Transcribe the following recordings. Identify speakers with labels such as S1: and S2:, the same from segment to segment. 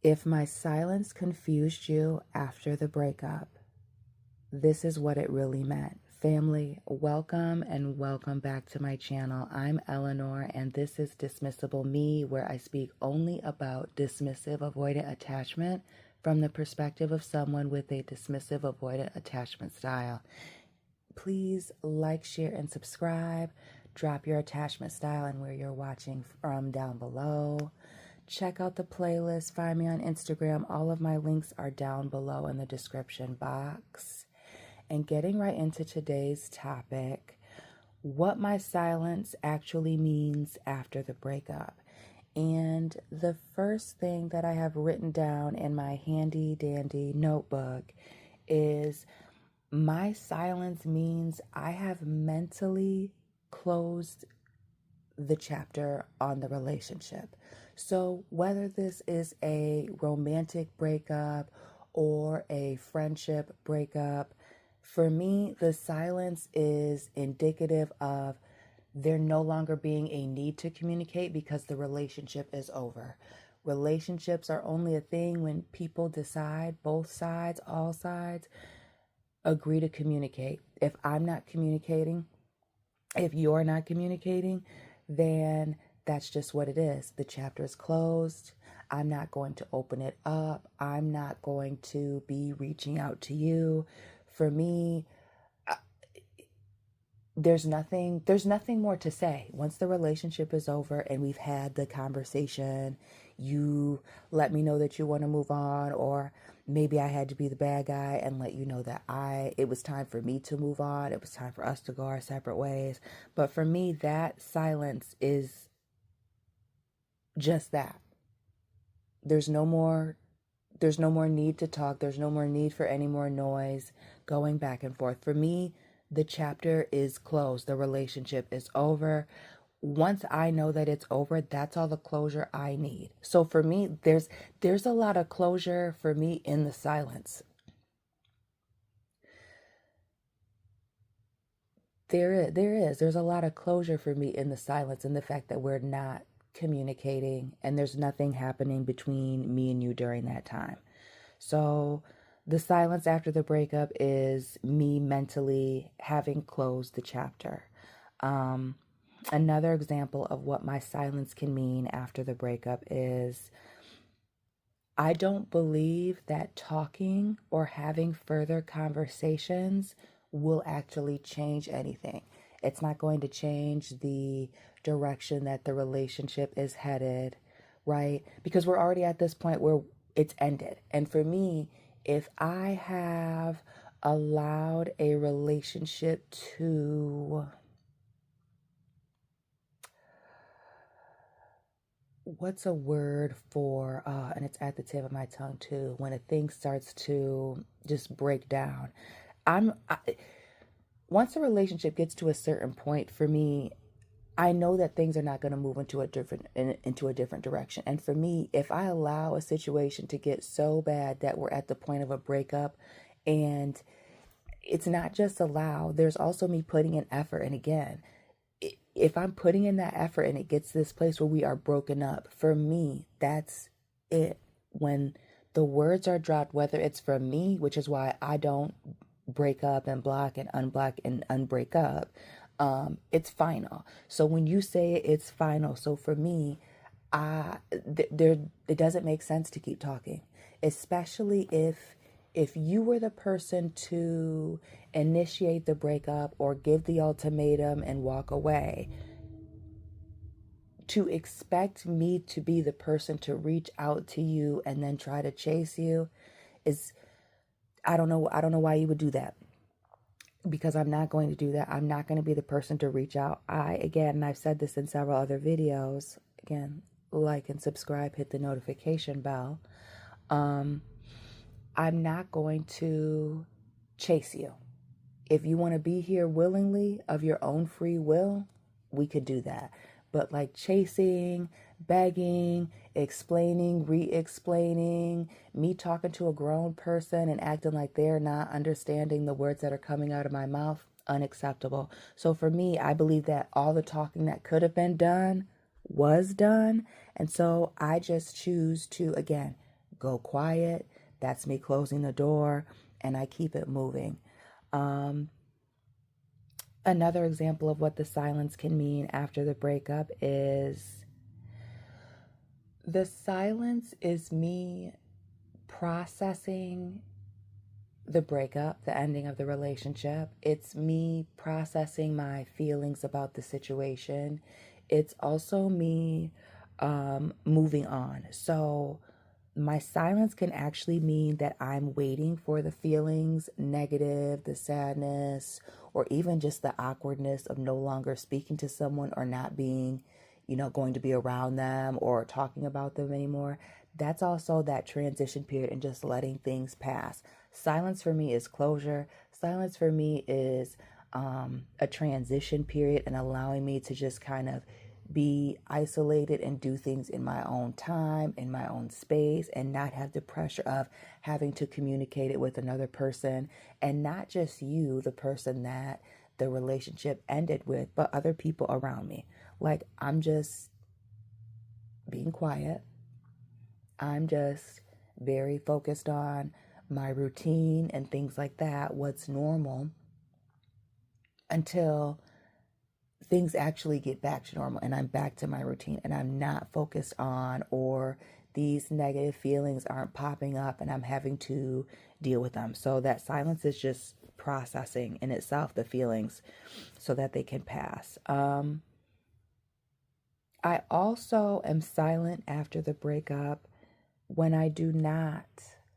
S1: If my silence confused you after the breakup, this is what it really meant. Family, welcome and welcome back to my channel. I'm Eleanor and this is Dismissible Me, where I speak only about dismissive avoidant attachment from the perspective of someone with a dismissive avoidant attachment style. Please like, share, and subscribe. Drop your attachment style and where you're watching from down below. Check out the playlist. Find me on Instagram. All of my links are down below in the description box. And getting right into today's topic, what my silence actually means after the breakup. And the first thing that I have written down in my handy dandy notebook is my silence means I have mentally closed the chapter on the relationship. So whether this is a romantic breakup or a friendship breakup, for me, the silence is indicative of there no longer being a need to communicate because the relationship is over. Relationships are only a thing when people decide, both sides, all sides, agree to communicate. If I'm not communicating, if you're not communicating, then that's just what it is. The chapter is closed. I'm not going to open it up. I'm not going to be reaching out to you. For me, there's nothing more to say. Once the relationship is over and we've had the conversation, you let me know that you want to move on, or maybe I had to be the bad guy and let you know that it was time for me to move on. It was time for us to go our separate ways. But for me, that silence is just that. There's no more need to talk. There's no more need for any more noise going back and forth. For me, the chapter is closed. The relationship is over. Once I know that it's over, that's all the closure I need. So for me, there's a lot of closure for me in the silence. There's a lot of closure for me in the silence, and the fact that we're not communicating and there's nothing happening between me and you during that time. So the silence after the breakup is me mentally having closed the chapter. Another example of what my silence can mean after the breakup is I don't believe that talking or having further conversations will actually change anything. It's not going to change the direction that the relationship is headed, right? Because we're already at this point where it's ended. And for me, if I have allowed a relationship to, what's a word for, and it's at the tip of my tongue too, when a thing starts to just break down. Once a relationship gets to a certain point, for me, I know that things are not going to move into a different direction. And for me, if I allow a situation to get so bad that we're at the point of a breakup, and it's not just allow, there's also me putting in effort. And again, if I'm putting in that effort and it gets to this place where we are broken up, for me, that's it. When the words are dropped, whether it's from me, which is why I don't break up and block and unblock and unbreak up, it's final. So when you say it's final, so for me, it doesn't make sense to keep talking, especially if you were the person to initiate the breakup or give the ultimatum and walk away. To expect me to be the person to reach out to you and then try to chase you is, I don't know why you would do that. Because I'm not going to do that. I'm not going to be the person to reach out. And I've said this in several other videos, again, like and subscribe, hit the notification bell. I'm not going to chase you. If you want to be here willingly of your own free will, we could do that. But like chasing, begging, explaining, re-explaining, me talking to a grown person and acting like they're not understanding the words that are coming out of my mouth, unacceptable. So for me, I believe that all the talking that could have been done was done. And so I just choose to, again, go quiet. That's me closing the door, and I keep it moving. Another example of what the silence can mean after the breakup is the silence is me processing the breakup, the ending of the relationship. It's me processing my feelings about the situation. It's also me moving on. So my silence can actually mean that I'm waiting for the feelings, negative, the sadness, or even just the awkwardness of no longer speaking to someone or not being, going to be around them or talking about them anymore. That's also that transition period and just letting things pass. Silence for me is closure. Silence for me is a transition period and allowing me to just kind of be isolated and do things in my own time, in my own space, and not have the pressure of having to communicate it with another person, and not just you, the person that the relationship ended with, but other people around me. Like, I'm just being quiet. I'm just very focused on my routine and things like that, what's normal, until things actually get back to normal and I'm back to my routine and I'm not focused on, or these negative feelings aren't popping up and I'm having to deal with them. So that silence is just processing in itself the feelings so that they can pass. I also am silent after the breakup when I do not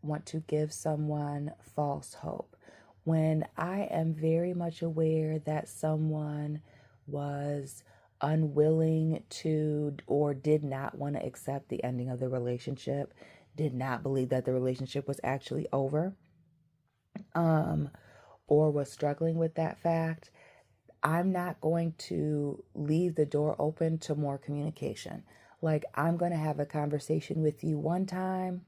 S1: want to give someone false hope. When I am very much aware that someone was unwilling to or did not want to accept the ending of the relationship, did not believe that the relationship was actually over, or was struggling with that fact, I'm not going to leave the door open to more communication. Like, I'm going to have a conversation with you one time,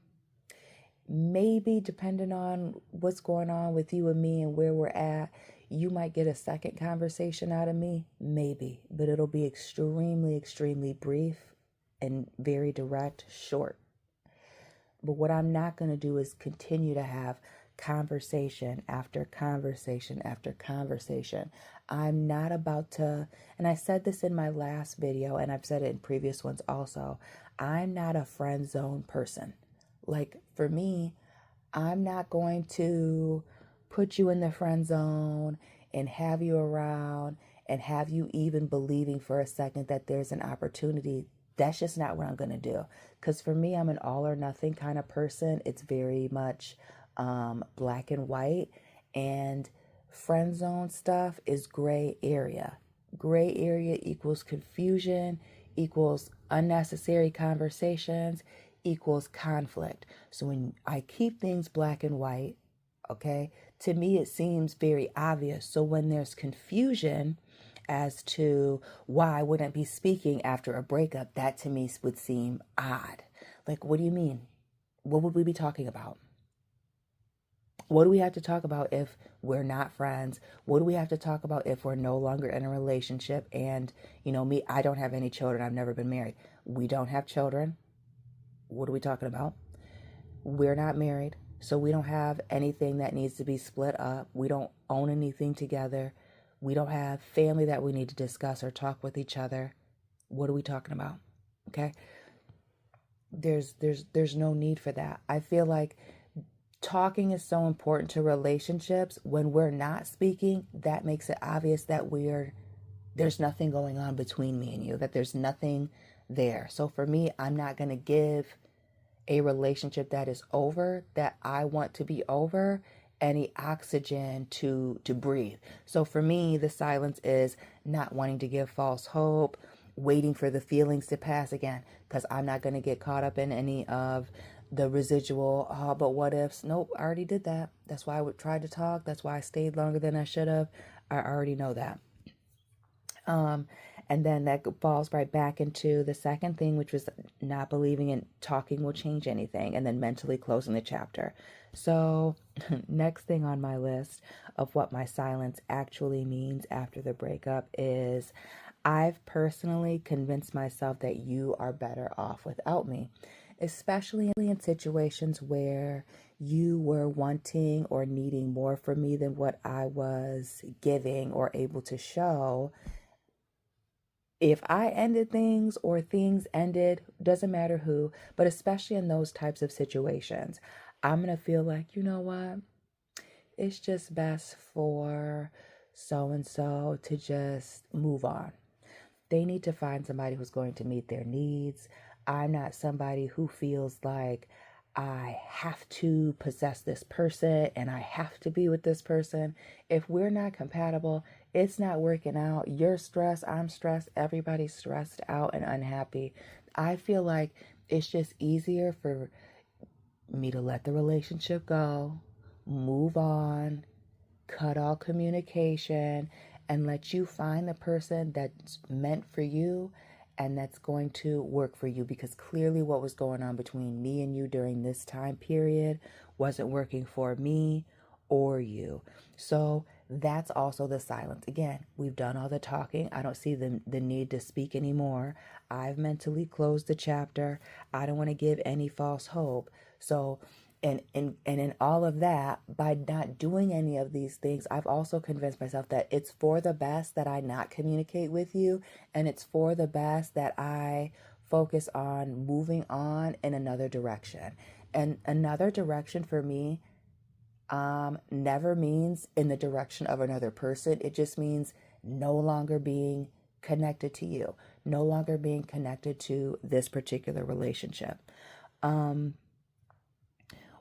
S1: maybe depending on what's going on with you and me and where we're at, you might get a second conversation out of me, maybe, but it'll be extremely, extremely brief and very direct, short. But what I'm not going to do is continue to have conversation after conversation after conversation. I'm not about to, and I said this in my last video, and I've said it in previous ones also, I'm not a friend zone person. Like, for me, I'm not going to put you in the friend zone and have you around and have you even believing for a second that there's an opportunity. That's just not what I'm going to do. Because for me, I'm an all or nothing kind of person. It's very much black and white. And friend zone stuff is gray area. Gray area equals confusion, equals unnecessary conversations, equals conflict. So when I keep things black and white, okay, to me it seems very obvious. So when there's confusion as to why I wouldn't be speaking after a breakup, that to me would seem odd. Like, what do you mean? What would we be talking about? What do we have to talk about if we're not friends? What do we have to talk about if we're no longer in a relationship? And, me, I don't have any children. I've never been married. We don't have children. What are we talking about? We're not married, so we don't have anything that needs to be split up. We don't own anything together. We don't have family that we need to discuss or talk with each other. What are we talking about? Okay? There's no need for that. I feel like talking is so important to relationships. When we're not speaking, that makes it obvious that there's nothing going on between me and you, that there's nothing there. So for me, I'm not going to give a relationship that is over, that I want to be over, any oxygen to breathe. So for me, the silence is not wanting to give false hope, waiting for the feelings to pass again, because I'm not going to get caught up in any of the residual, but what ifs. Nope, I already did that. That's why I tried to talk. That's why I stayed longer than I should have. I already know that. And then that falls right back into the second thing, which was not believing in talking will change anything, and then mentally closing the chapter. So next thing on my list of what my silence actually means after the breakup is I've personally convinced myself that you are better off without me. especially in situations where you were wanting or needing more from me than what I was giving or able to show. If I ended things or things ended, doesn't matter who, but especially in those types of situations, I'm going to feel like, you know what? It's just best for so and so to just move on. They need to find somebody who's going to meet their needs. I'm not somebody who feels like I have to possess this person and I have to be with this person. If we're not compatible, it's not working out. You're stressed, I'm stressed, everybody's stressed out and unhappy. I feel like it's just easier for me to let the relationship go, move on, cut all communication, and let you find the person that's meant for you and that's going to work for you, because clearly what was going on between me and you during this time period wasn't working for me or you. So that's also the silence. Again, we've done all the talking. I don't see the need to speak anymore. I've mentally closed the chapter. I don't want to give any false hope. So and in all of that, by not doing any of these things, I've also convinced myself that it's for the best that I not communicate with you, and it's for the best that I focus on moving on in another direction. And another direction for me never means in the direction of another person. It just means no longer being connected to you, no longer being connected to this particular relationship.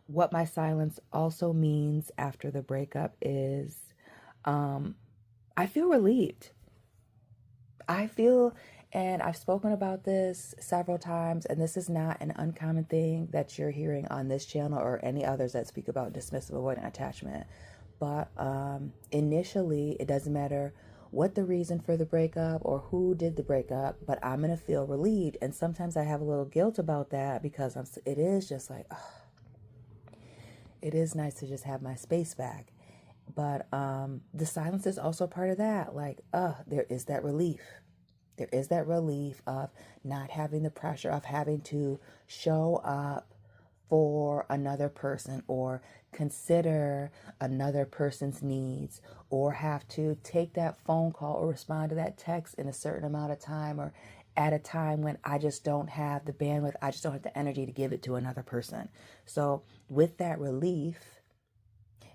S1: What my silence also means after the breakup is I feel relieved. And I've spoken about this several times, and this is not an uncommon thing that you're hearing on this channel or any others that speak about dismissive avoidant attachment. But initially, it doesn't matter what the reason for the breakup or who did the breakup, but I'm going to feel relieved. And sometimes I have a little guilt about that because it is just like, it is nice to just have my space back. But the silence is also part of that. Like, there is that relief. There is that relief of not having the pressure of having to show up for another person or consider another person's needs or have to take that phone call or respond to that text in a certain amount of time or at a time when I just don't have the bandwidth, I just don't have the energy to give it to another person. So with that relief,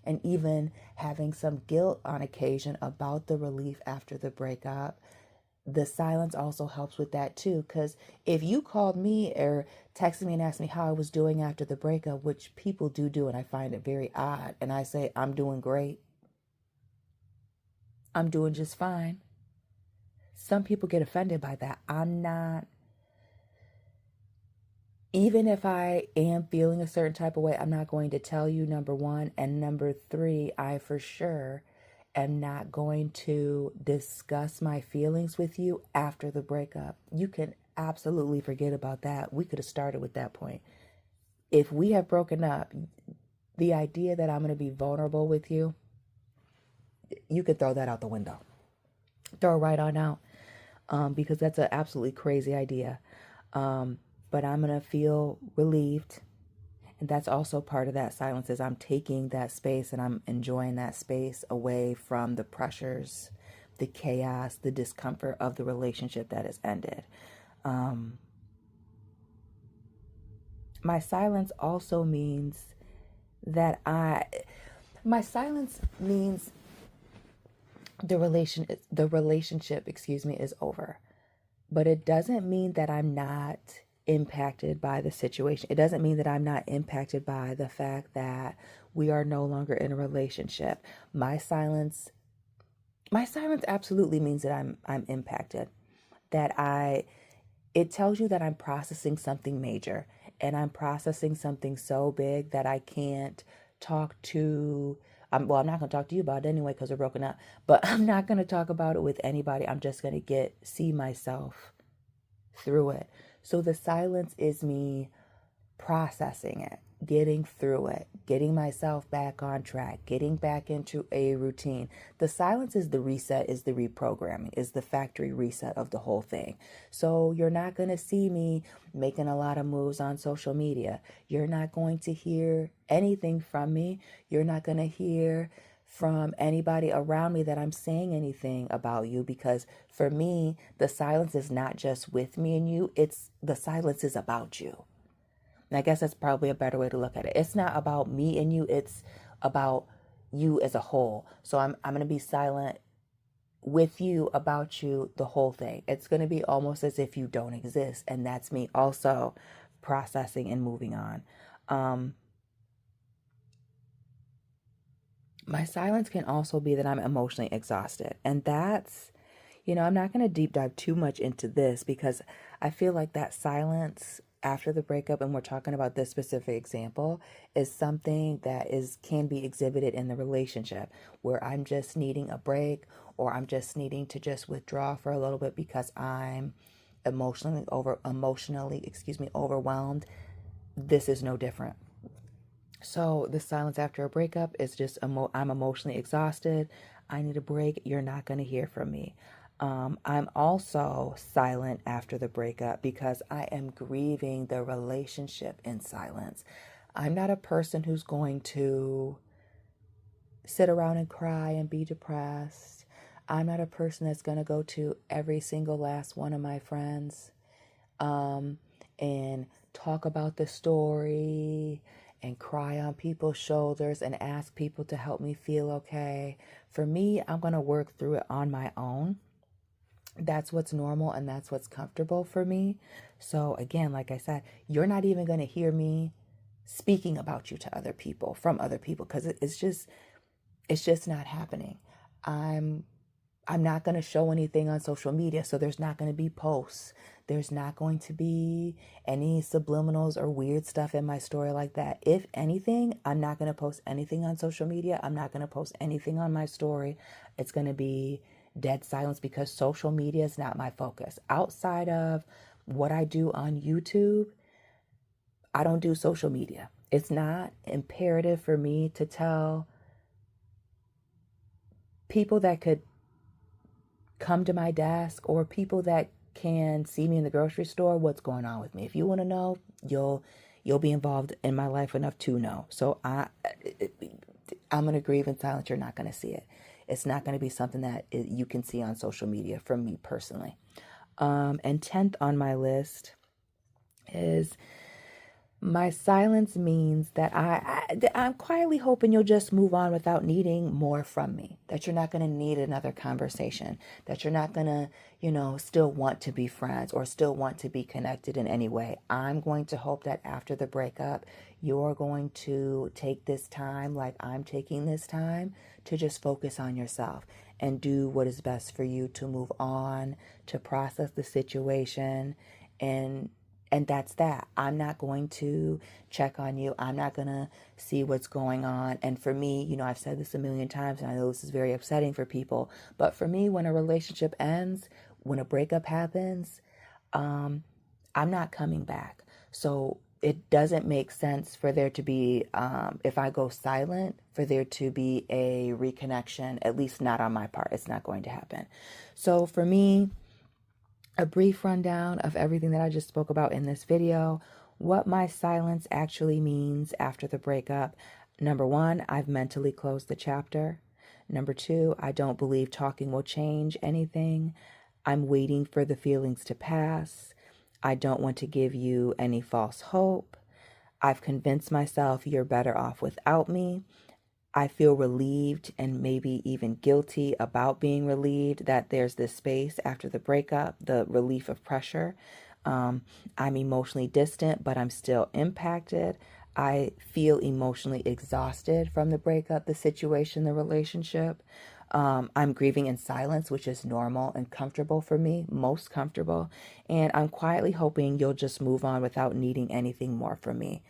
S1: and even having some guilt on occasion about the relief after the breakup, the silence also helps with that too. Because if you called me or texted me and asked me how I was doing after the breakup, which people do, and I find it very odd, and I say, I'm doing great. I'm doing just fine. Some people get offended by that. I'm not. Even if I am feeling a certain type of way, I'm not going to tell you, number one. And number three, I for sure am not going to discuss my feelings with you after the breakup. You can absolutely forget about that. We could have started with that point. If we have broken up, the idea that I'm going to be vulnerable with you, you could throw that out the window. Throw it right on out, because that's an absolutely crazy idea. But I'm going to feel relieved. And that's also part of that silence, is I'm taking that space and I'm enjoying that space away from the pressures, the chaos, the discomfort of the relationship that has ended. My silence also means that my silence means the relationship, is over. But it doesn't mean that I'm not impacted by the situation. It doesn't mean that I'm not impacted by the fact that we are no longer in a relationship. My silence absolutely means that I'm impacted. It tells you that I'm processing something major, and I'm processing something so big that I can't talk to. I'm not going to talk to you about it anyway because we're broken up. But I'm not going to talk about it with anybody. I'm just going to see myself through it. So the silence is me processing it. getting through it, getting myself back on track, getting back into a routine. The silence is the reset, is the reprogramming, is the factory reset of the whole thing. So you're not going to see me making a lot of moves on social media. You're not going to hear anything from me. You're not going to hear from anybody around me that I'm saying anything about you, because for me, the silence is not just with me and you, it's the silence is about you. And I guess that's probably a better way to look at it. It's not about me and you, it's about you as a whole. So I'm going to be silent with you, about you, the whole thing. It's going to be almost as if you don't exist. And that's me also processing and moving on. My silence can also be that I'm emotionally exhausted. And that's, I'm not going to deep dive too much into this, because I feel like that silence after the breakup, and we're talking about this specific example, is something that can be exhibited in the relationship, where I'm just needing a break, or I'm just needing to just withdraw for a little bit because I'm emotionally overwhelmed. This is no different. So the silence after a breakup is just I'm emotionally exhausted. I need a break. You're not going to hear from me. I'm also silent after the breakup because I am grieving the relationship in silence. I'm not a person who's going to sit around and cry and be depressed. I'm not a person that's going to go to every single last one of my friends and talk about the story and cry on people's shoulders and ask people to help me feel okay. For me, I'm going to work through it on my own. That's what's normal and that's what's comfortable for me. So again, like I said, you're not even going to hear me speaking about you to other people, from other people, because it's just not happening. I'm not going to show anything on social media, so there's not going to be posts. There's not going to be any subliminals or weird stuff in my story like that. If anything, I'm not going to post anything on social media. I'm not going to post anything on my story. It's going to be dead silence, because social media is not my focus. Outside of what I do on YouTube, I don't do social media. It's not imperative for me to tell people that could come to my desk or people that can see me in the grocery store what's going on with me. If you want to know, you'll be involved in my life enough to know. So I'm going to grieve in silence. You're not going to see it. It's not going to be something that you can see on social media from me personally. And 10th on my list is my silence means that I'm quietly hoping you'll just move on without needing more from me, that you're not going to need another conversation, that you're not going to, still want to be friends or still want to be connected in any way. I'm going to hope that after the breakup, you're going to take this time, like I'm taking this time, to just focus on yourself and do what is best for you to move on, to process the situation, and that's that. I'm not going to check on you. I'm not going to see what's going on. And for me, I've said this a million times, and I know this is very upsetting for people, but for me, when a relationship ends, when a breakup happens, I'm not coming back. So it doesn't make sense for there to be, if I go silent, for there to be a reconnection, at least not on my part. It's not going to happen. So for me, a brief rundown of everything that I just spoke about in this video, what my silence actually means after the breakup. Number 1, I've mentally closed the chapter. Number 2, I don't believe talking will change anything. I'm waiting for the feelings to pass. I don't want to give you any false hope. I've convinced myself you're better off without me. I feel relieved and maybe even guilty about being relieved that there's this space after the breakup, the relief of pressure. I'm emotionally distant, but I'm still impacted. I feel emotionally exhausted from the breakup, the situation, the relationship. I'm grieving in silence, which is normal and comfortable for me, most comfortable. And I'm quietly hoping you'll just move on without needing anything more from me.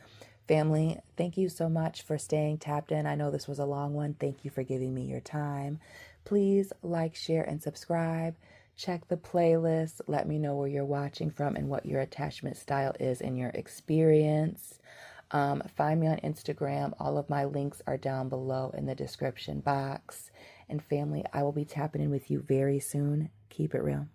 S1: Family, thank you so much for staying tapped in. I know this was a long one. Thank you for giving me your time. Please like, share, and subscribe. Check the playlist. Let me know where you're watching from and what your attachment style is in your experience. Find me on Instagram. All of my links are down below in the description box. And family, I will be tapping in with you very soon. Keep it real.